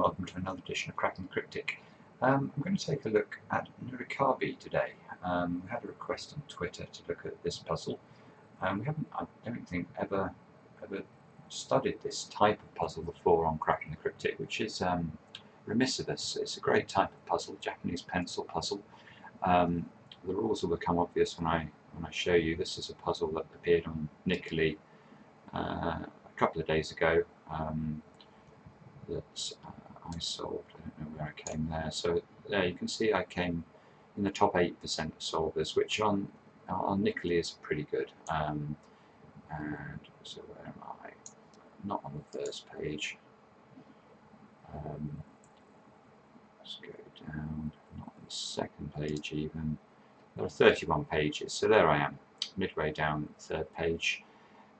welcome to another edition of Cryptic. I'm going to take a look at Nurikabe today. We had a request on Twitter to look at this puzzle. We haven't, I don't think, ever studied this type of puzzle before on Cracking the Cryptic, which is remiss of us. It's a great type of puzzle, Japanese pencil puzzle. The rules will become obvious when I show you. This is a puzzle that appeared on Nurikabe a couple of days ago. That I solved. I don't know where I came there. So there you can see I came in the top 8% of solvers, which on Nurikabe is pretty good. And so where am I? Not on the first page. Let's go down. Not on the second page even. There are 31 pages. So there I am, midway down the third page,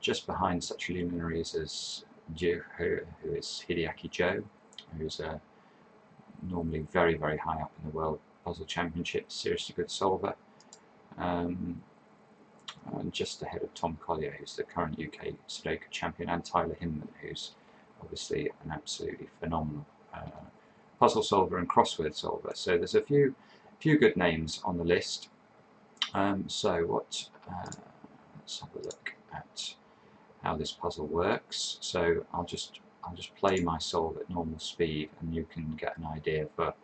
just behind such luminaries as who is Hideaki Joe, who's normally very, very high up in the World Puzzle Championship, seriously good solver, and just ahead of Tom Collier, who's the current UK Sudoku champion, and Tyler Hinman, who's obviously an absolutely phenomenal puzzle solver and crossword solver. So there's a few good names on the list. Let's have a look at how this puzzle works. So I'll just play my solve at normal speed, and you can get an idea for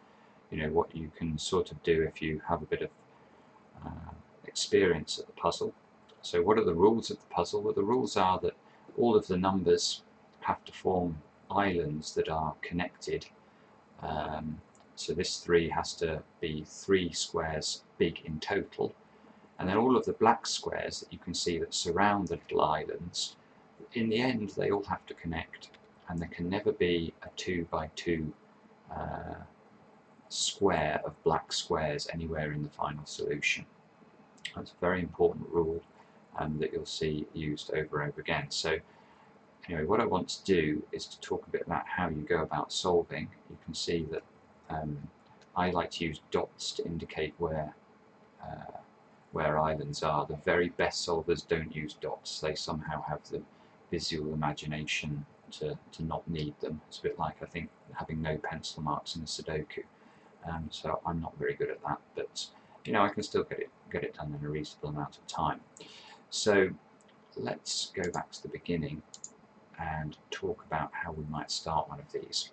what you can sort of do if you have a bit of experience at the puzzle. So what are the rules of the puzzle? Well, the rules are that all of the numbers have to form islands that are connected. So this 3 has to be 3 squares big in total, and then all of the black squares that you can see that surround the little islands, in the end they all have to connect, and there can never be a 2 by 2 square of black squares anywhere in the final solution. That's a very important rule that you'll see used over and over again. So anyway, what I want to do is to talk a bit about how you go about solving. You can see that I like to use dots to indicate where islands are. The very best solvers don't use dots. They somehow have the visual imagination to not need them. It's a bit like, I think, having no pencil marks in a Sudoku. So I'm not very good at that, but I can still get it done in a reasonable amount of time. So let's go back to the beginning and talk about how we might start one of these.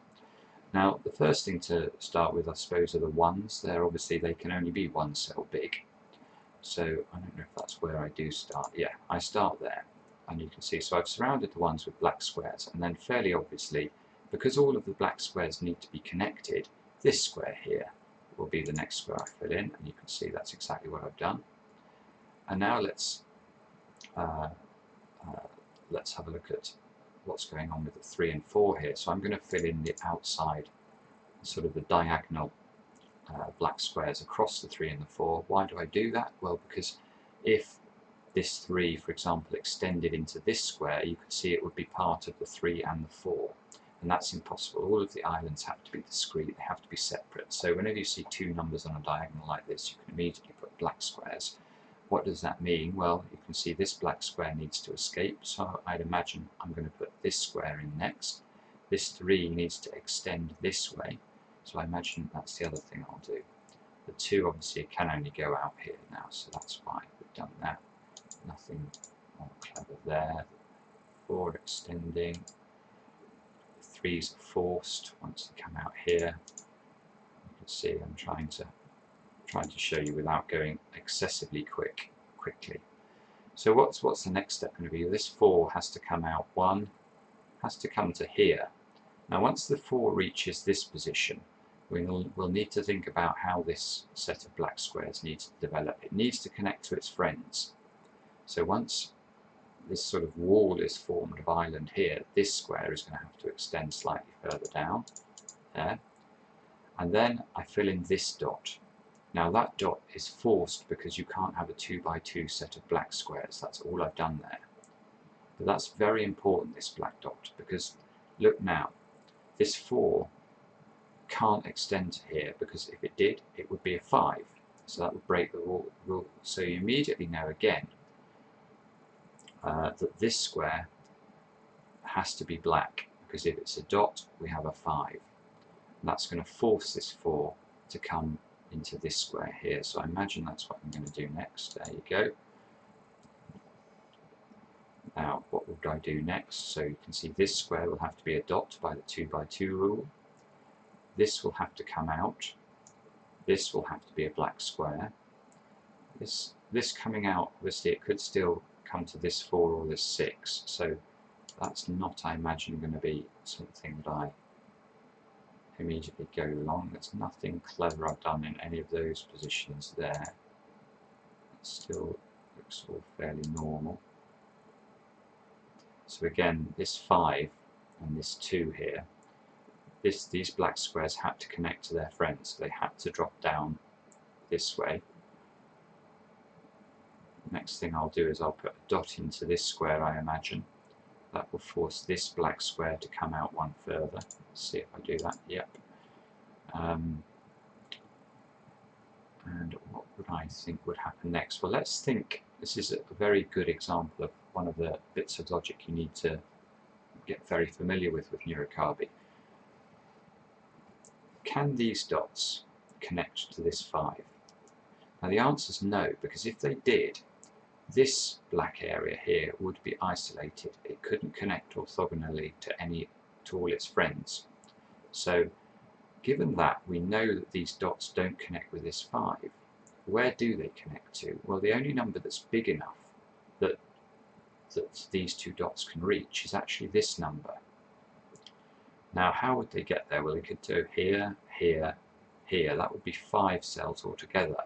Now, the first thing to start with, I suppose, are the ones. They can only be 1 cell big. So I don't know if that's where I do start. Yeah, I start there, and you can see, so I've surrounded the ones with black squares, and then fairly obviously, because all of the black squares need to be connected, this square here will be the next square I fill in, and you can see that's exactly what I've done. And now let's have a look at what's going on with the 3 and 4 here. So I'm going to fill in the outside, sort of the diagonal black squares across the 3 and the 4. Why do I do that? Well, because if this 3, for example, extended into this square, you could see it would be part of the 3 and the 4. And that's impossible. All of the islands have to be discrete, they have to be separate. So whenever you see 2 numbers on a diagonal like this, you can immediately put black squares. What does that mean? Well, you can see this black square needs to escape, so I'd imagine I'm going to put this square in next. This 3 needs to extend this way, so I imagine that's the other thing I'll do. The 2 obviously can only go out here now, so that's why we've done that. Nothing more clever there. 4 extending. The 3s are forced once they come out here. You can see I'm trying to show you without going excessively quickly. So what's the next step going to be? This 4 has to come out. 1 has to come to here. Now once the 4 reaches this position, we'll need to think about how this set of black squares needs to develop. It needs to connect to its friends. So once this sort of wall is formed of island here, this square is going to have to extend slightly further down there. And then I fill in this dot. Now that dot is forced because you can't have a 2 by 2 set of black squares. That's all I've done there. But that's very important, this black dot, because look now, this 4 can't extend to here, because if it did, it would be a 5. So that would break the rule. So you immediately know again that this square has to be black, because if it's a dot, we have a 5. And that's going to force this 4 to come into this square here. So I imagine that's what I'm going to do next. There you go. Now, what would I do next? So you can see this square will have to be a dot by the 2 by 2 rule. This will have to come out. This will have to be a black square. This coming out, obviously it could still come to this 4 or this 6. So that's not, I imagine, going to be something that I immediately go along. There's nothing clever I've done in any of those positions there. It still looks all fairly normal. So again, this 5 and this 2 here, these black squares had to connect to their friends. So they had to drop down this way. Next thing I'll do is I'll put a dot into this square, I imagine. That will force this black square to come out one further. Let's see if I do that. Yep. And what would I think would happen next? Well, let's think. This is a very good example of one of the bits of logic you need to get very familiar with Nurikabe. Can these dots connect to this 5? Now the answer is no, because if they did, this black area here would be isolated. It couldn't connect orthogonally to all its friends. So given that we know that these dots don't connect with this 5, where do they connect to? Well, the only number that's big enough that these two dots can reach is actually this number. Now, how would they get there? Well, they could do here, here, here. That would be 5 cells altogether.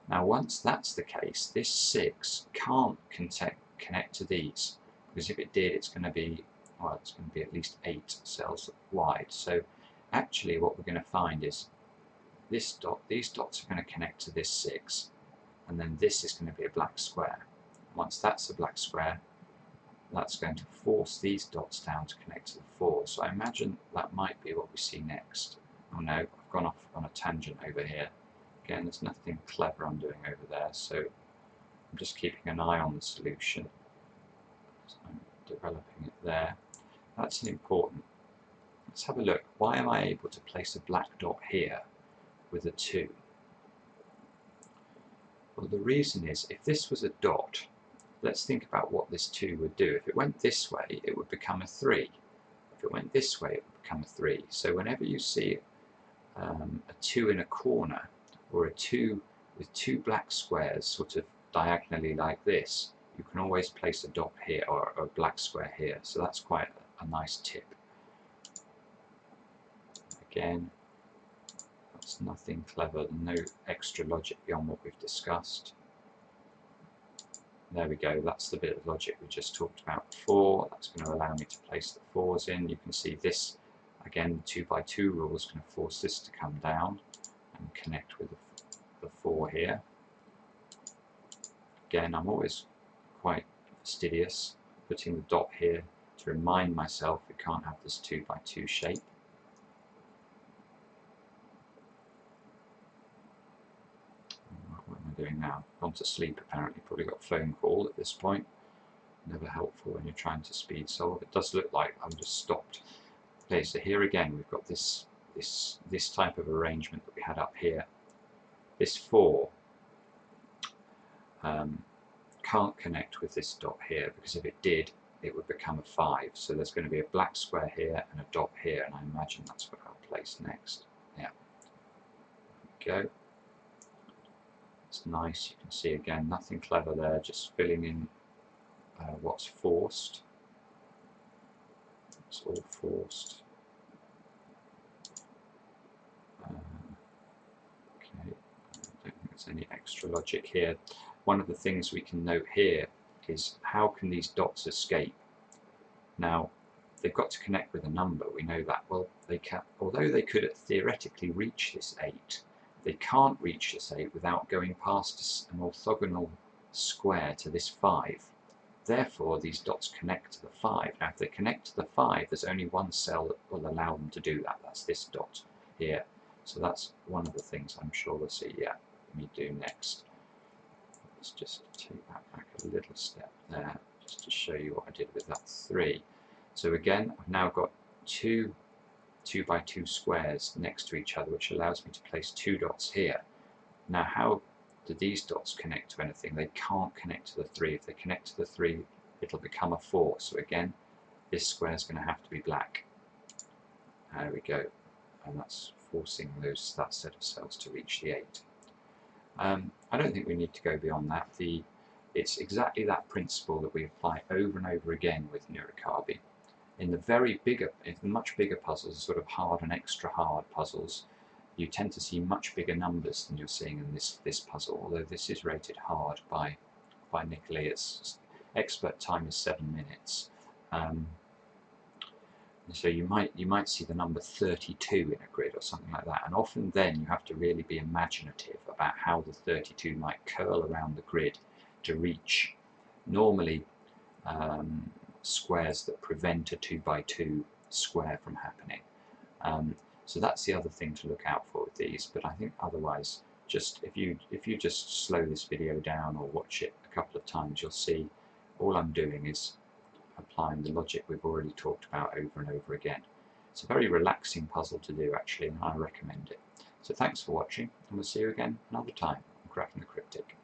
Now, once that's the case, this 6 can't connect to these, because if it did, it's going to be, well, it's going to be at least 8 cells wide. So actually what we're going to find is this dot, these dots are going to connect to this 6, and then this is going to be a black square. Once that's a black square, that's going to force these dots down to connect to the 4. So I imagine that might be what we see next. Oh no, I've gone off on a tangent over here. Again, there's nothing clever I'm doing over there, so I'm just keeping an eye on the solution. So I'm developing it there. That's important. Let's have a look. Why am I able to place a black dot here with a 2? Well, the reason is, if this was a dot, let's think about what this 2 would do. If it went this way, it would become a 3. If it went this way, it would become a 3. So whenever you see a 2 in a corner, or a 2 with 2 black squares sort of diagonally like this, you can always place a dot here or a black square here. So that's quite a nice tip. Again, that's nothing clever, no extra logic beyond what we've discussed. There we go, that's the bit of logic we just talked about before. That's going to allow me to place the 4s in. You can see this, again, the 2 by 2 rule is going to force this to come down and connect with the 4 here. Again, I'm always quite fastidious, putting the dot here to remind myself we can't have this 2 by 2 shape. What am I doing now? Gone to sleep apparently, probably got a phone call at this point. Never helpful when you're trying to speed solve. It does look like I'm just stopped. Okay, so here again we've got this type of arrangement that we had up here. This 4 can't connect with this dot here, because if it did, it would become a 5. So there's going to be a black square here and a dot here, and I imagine that's what I'll place next. Yeah. There we go. It's nice. You can see again, nothing clever there, just filling in what's forced. It's all forced. Okay, I don't think there's any extra logic here. One of the things we can note here is, how can these dots escape? Now, they've got to connect with a number, we know that. Well, they can, although they could theoretically reach this 8, they can't reach this 8 without going past an orthogonal square to this 5. Therefore, these dots connect to the 5. Now, if they connect to the 5, there's only one cell that will allow them to do that. That's this dot here. So that's one of the things I'm sure we'll see me do next. Let's just take that back a little step there, just to show you what I did with that 3. So again, I've now got two 2 by 2 squares next to each other, which allows me to place 2 dots here. Now, how do these dots connect to anything? They can't connect to the 3. If they connect to the 3, it'll become a 4. So again, this square is going to have to be black. There we go. And that's forcing that set of cells to reach the 8. I don't think we need to go beyond that. It's exactly that principle that we apply over and over again with Nurikabe. In the much bigger puzzles, sort of hard and extra hard puzzles, you tend to see much bigger numbers than you're seeing in this puzzle, although this is rated hard by Nicolet. Its expert time is 7 minutes. So you might see the number 32 in a grid or something like that, and often then you have to really be imaginative about how the 32 might curl around the grid to reach normally squares that prevent a 2 by 2 square from happening. So that's the other thing to look out for with these. But I think otherwise, just if you just slow this video down or watch it a couple of times, you'll see all I'm doing is applying the logic we've already talked about over and over again. It's a very relaxing puzzle to do actually, and I recommend it. So thanks for watching, and we'll see you again another time on Cracking the Cryptic.